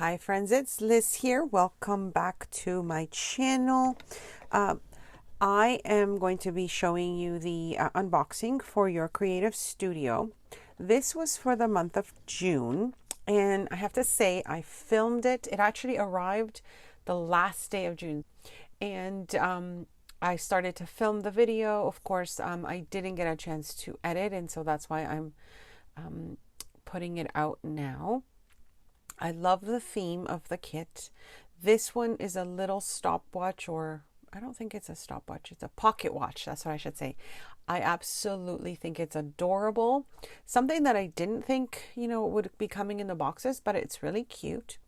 Hi friends, it's Liz here. Welcome back to my channel. I am going to be showing you the unboxing for your Creative Studio. This was for the month of June, and I have to say I filmed it. It actually arrived the last day of June, and I started to film the video. Of course, I didn't get a chance to edit, and so that's why I'm putting it out now. I love the theme of the kit. This one is a little stopwatch, or I don't think it's a stopwatch, it's a pocket watch. That's what I should say. I absolutely think it's adorable. Something that I didn't think, would be coming in the boxes, but it's really cute.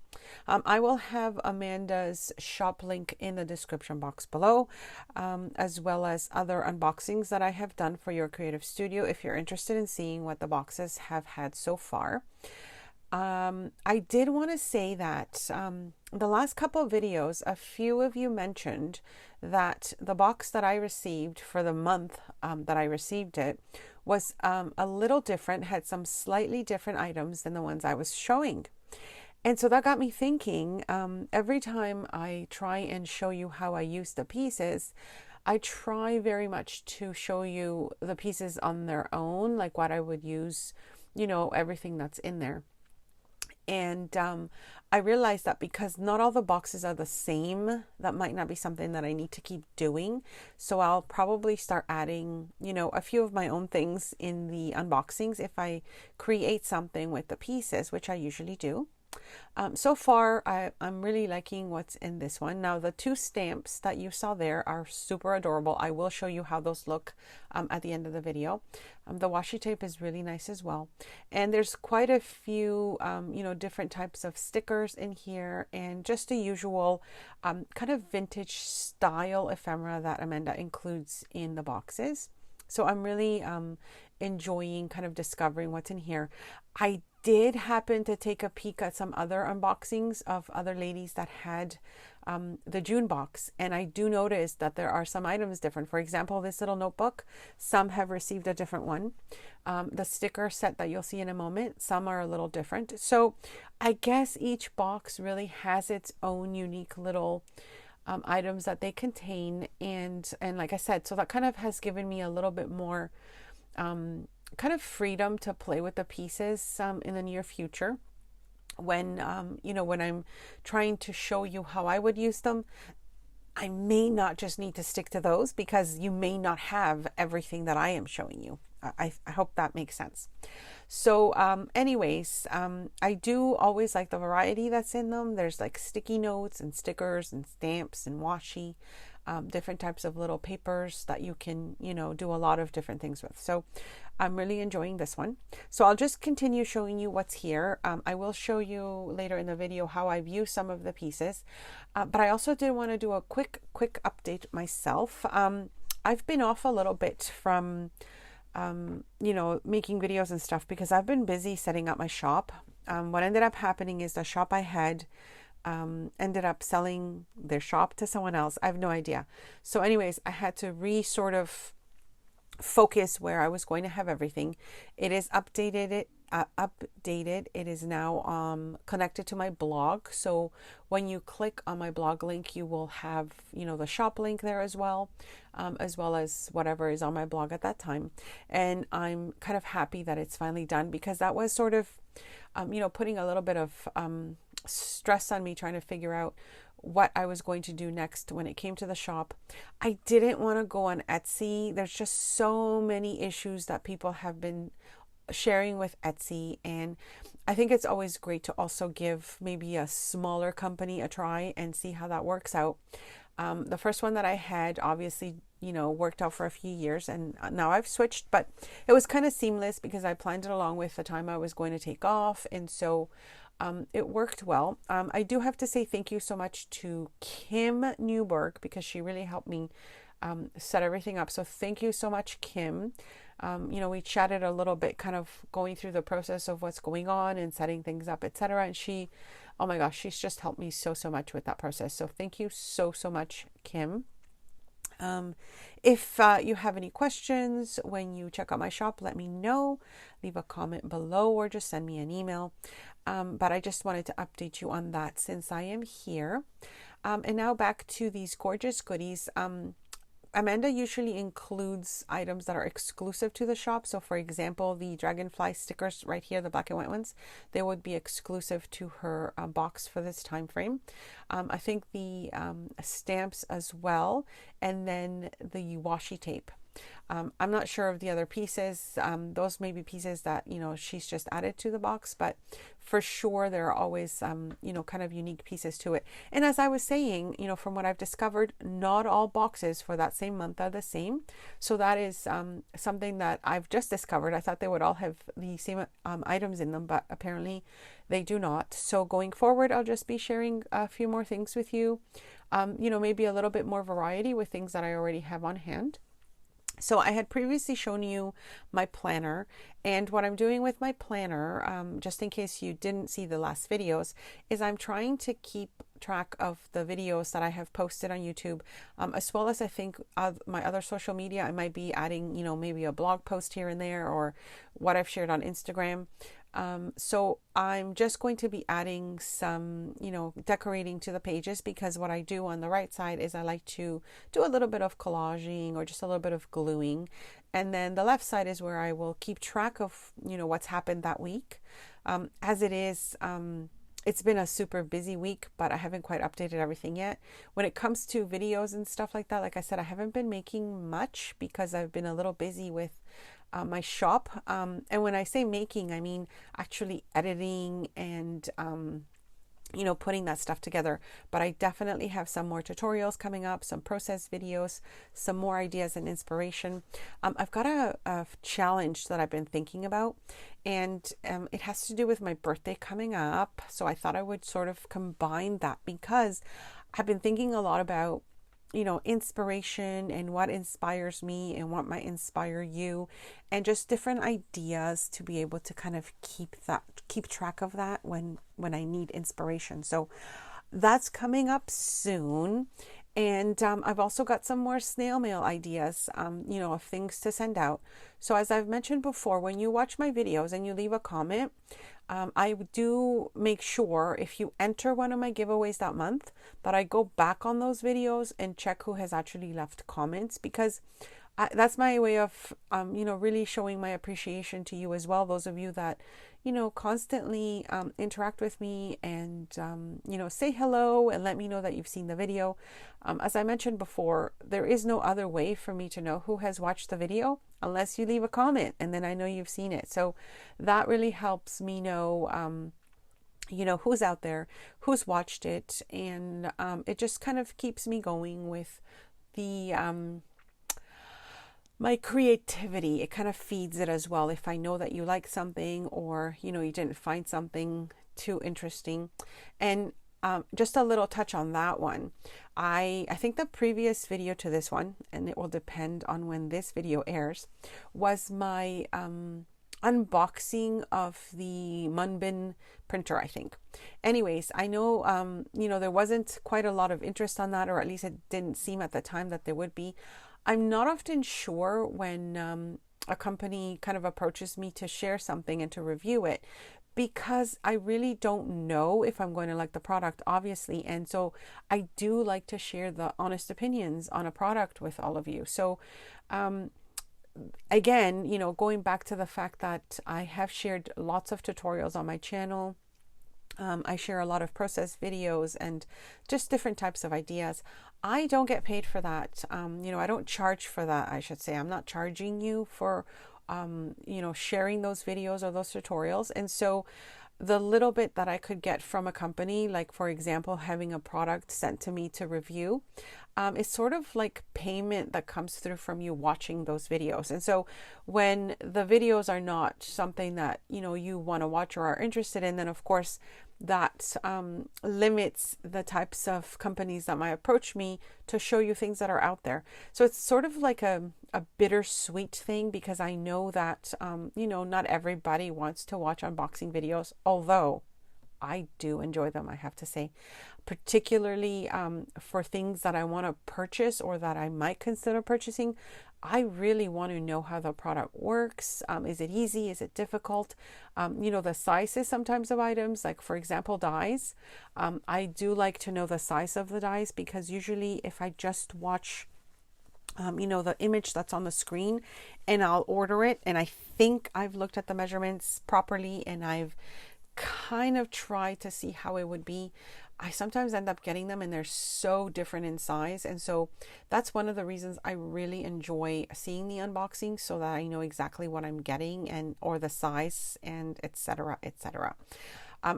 I will have Amanda's shop link in the description box below, as well as other unboxings that I have done for your Creative Studio if you're interested in seeing what the boxes have had so far. I did want to say that the last couple of videos, a few of you mentioned that the box that I received for the month that I received it was a little different, had some slightly different items than the ones I was showing. And so that got me thinking, every time I try and show you how I use the pieces, I try very much to show you the pieces on their own, like what I would use, everything that's in there. And I realized that because not all the boxes are the same, that might not be something that I need to keep doing. So I'll probably start adding, a few of my own things in the unboxings if I create something with the pieces, which I usually do. So far, I'm really liking what's in this one. Now, the two stamps that you saw there are super adorable. I will show you how those look at the end of the video. The washi tape is really nice as well. And there's quite a few, different types of stickers in here, and just the usual kind of vintage style ephemera that Amanda includes in the boxes. So I'm really enjoying kind of discovering what's in here. I did happen to take a peek at some other unboxings of other ladies that had the June box, and I do notice that there are some items different. For example, this little notebook, some have received a different one. The sticker set that you'll see in a moment, some are a little different. So I guess each box really has its own unique little items that they contain, and like I said, so that kind of has given me a little bit more kind of freedom to play with the pieces in the near future when when I'm trying to show you how I would use them. I may not just need to stick to those because you may not have everything that I am showing you. I hope that makes sense. So anyways, I do always like the variety that's in them. There's like sticky notes and stickers and stamps and washi, different types of little papers that you can, do a lot of different things with. So I'm really enjoying this one. So I'll just continue showing you what's here. I will show you later in the video how I've used some of the pieces, but I also did want to do a quick update myself. I've been off a little bit from making videos and stuff because I've been busy setting up my shop. What ended up happening is the shop I had ended up selling their shop to someone else. I have no idea. So anyways, I had to sort of focus where I was going to have everything. It is updated. It is now connected to my blog. So when you click on my blog link, you will have, the shop link there as well as whatever is on my blog at that time. And I'm kind of happy that it's finally done, because that was sort of, putting a little bit of stress on me trying to figure out what I was going to do next when it came to the shop. I didn't want to go on Etsy. There's just so many issues that people have been sharing with Etsy, and I think it's always great to also give maybe a smaller company a try and see how that works out. The first one that I had obviously worked out for a few years, and now I've switched, but it was kind of seamless because I planned it along with the time I was going to take off, and so it worked well. I do have to say thank you so much to Kim Newberg, because she really helped me set everything up. So thank you so much, Kim. We chatted a little bit, kind of going through the process of what's going on and setting things up, etc. And she, oh my gosh, she's just helped me so much with that process. So thank you so much, Kim. If you have any questions when you check out my shop, let me know. Leave a comment below or just send me an email. But I just wanted to update you on that since I am here. And now back to these gorgeous goodies. Amanda usually includes items that are exclusive to the shop. So for example, the dragonfly stickers right here, the black and white ones, they would be exclusive to her box for this time frame. I think the stamps as well, and then the washi tape. I'm not sure of the other pieces. Those may be pieces that, you know, she's just added to the box, but for sure there are always, you know, kind of unique pieces to it. And as I was saying, you know, from what I've discovered, not all boxes for that same month are the same. So that is something that I've just discovered. I thought they would all have the same items in them, but apparently they do not. So going forward, I'll just be sharing a few more things with you. You know, maybe a little bit more variety with things that I already have on hand. So I had previously shown you my planner, and what I'm doing with my planner, just in case you didn't see the last videos, is I'm trying to keep track of the videos that I have posted on YouTube, as well as I think my other social media. I might be adding, you know, maybe a blog post here and there, or what I've shared on Instagram. So I'm just going to be adding some, you know, decorating to the pages, because what I do on the right side is I like to do a little bit of collaging or just a little bit of gluing. And then the left side is where I will keep track of, you know, what's happened that week. As it is, it's been a super busy week, but I haven't quite updated everything yet. When it comes to videos and stuff like that, like I said, I haven't been making much because I've been a little busy with my shop. And when I say making, I mean actually editing and, you know, putting that stuff together. But I definitely have some more tutorials coming up, some process videos, some more ideas and inspiration. I've got a challenge that I've been thinking about, and it has to do with my birthday coming up. So I thought I would sort of combine that, because I've been thinking a lot about, you know, inspiration and what inspires me and what might inspire you, and just different ideas to be able to kind of keep track of that when I need inspiration. So that's coming up soon. And I've also got some more snail mail ideas, you know, of things to send out. So as I've mentioned before, when you watch my videos and you leave a comment, I do make sure, if you enter one of my giveaways that month, that I go back on those videos and check who has actually left comments, because that's my way of, you know, really showing my appreciation to you as well. Those of you that, you know, constantly interact with me and, you know, say hello and let me know that you've seen the video. As I mentioned before, there is no other way for me to know who has watched the video unless you leave a comment, and then I know you've seen it. So that really helps me know, you know, who's out there, who's watched it, and it just kind of keeps me going with the my creativity. It kind of feeds it as well. If I know that you like something, or, you know, you didn't find something too interesting. And just a little touch on that one. I think the previous video to this one, and it will depend on when this video airs, was my unboxing of the Munbin printer, I think. Anyways, I know, you know, there wasn't quite a lot of interest on that, or at least it didn't seem at the time that there would be. I'm not often sure when a company kind of approaches me to share something and to review it, because I really don't know if I'm going to like the product, obviously. And so I do like to share the honest opinions on a product with all of you. So again, you know, going back to the fact that I have shared lots of tutorials on my channel. I share a lot of process videos and just different types of ideas. I don't get paid for that. You know, I don't charge for that, I should say. I'm not charging you for, you know, sharing those videos or those tutorials. And so the little bit that I could get from a company, like for example, having a product sent to me to review, is sort of like payment that comes through from you watching those videos. And so when the videos are not something that, you know, you want to watch or are interested in, then of course that limits the types of companies that might approach me to show you things that are out there. So it's sort of like a bittersweet thing, because I know that, you know, not everybody wants to watch unboxing videos, although I do enjoy them, I have to say, particularly for things that I want to purchase or that I might consider purchasing. I really want to know how the product works. Is it easy? Is it difficult? You know, the sizes sometimes of items, like for example, dies. I do like to know the size of the dies, because usually if I just watch you know, the image that's on the screen and I'll order it and I think I've looked at the measurements properly and I've kind of tried to see how it would be, I sometimes end up getting them and they're so different in size. And so that's one of the reasons I really enjoy seeing the unboxing, so that I know exactly what I'm getting and or the size and etc, etc.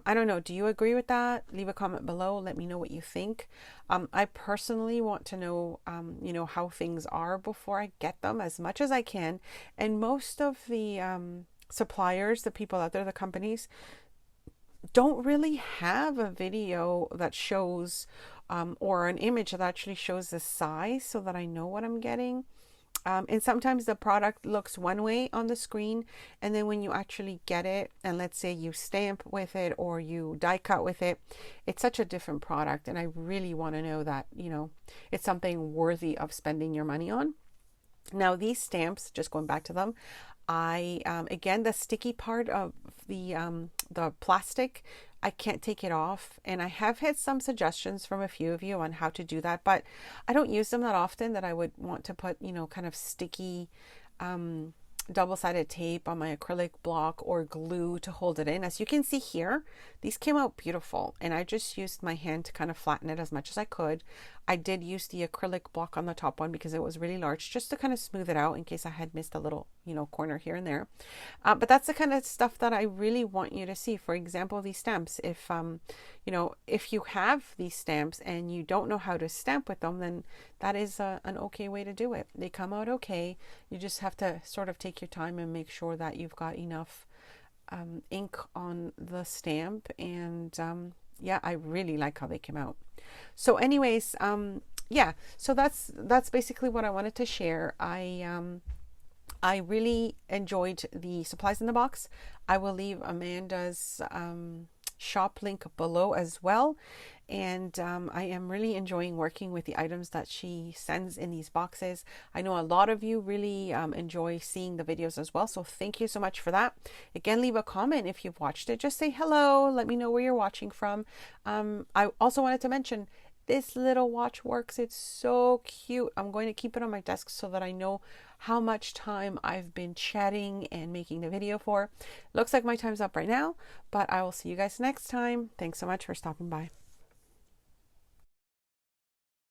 I don't know. Do you agree with that? Leave a comment below. Let me know what you think. I personally want to know, you know, how things are before I get them as much as I can. And most of the suppliers, the people out there, the companies, don't really have a video that shows or an image that actually shows the size, so that I know what I'm getting. And sometimes the product looks one way on the screen, and then when you actually get it, and let's say you stamp with it or you die cut with it, it's such a different product. And I really want to know that, you know, it's something worthy of spending your money on. Now, these stamps, just going back to them, I again, the sticky part of the plastic, I can't take it off, and I have had some suggestions from a few of you on how to do that, but I don't use them that often that I would want to put, you know, kind of sticky double-sided tape on my acrylic block or glue to hold it in. As you can see here, these came out beautiful, and I just used my hand to kind of flatten it as much as I could. I did use the acrylic block on the top one because it was really large, just to kind of smooth it out in case I had missed a little, you know, corner here and there. But that's the kind of stuff that I really want you to see. For example, these stamps. If you know, if you have these stamps and you don't know how to stamp with them, then that is an okay way to do it. They come out okay. You just have to sort of take your time and make sure that you've got enough ink on the stamp. And yeah, I really like how they came out. So anyways, yeah, so that's basically what I wanted to share. I really enjoyed the supplies in the box. I will leave Amanda's shop link below as well. And I am really enjoying working with the items that she sends in these boxes. I know a lot of you really enjoy seeing the videos as well, so thank you so much for that. Again, leave a comment if you've watched it. Just say hello, let me know where you're watching from. I also wanted to mention this little watch works. It's so cute. I'm going to keep it on my desk so that I know how much time I've been chatting and making the video for. Looks like my time's up right now, but I will see you guys next time. Thanks so much for stopping by.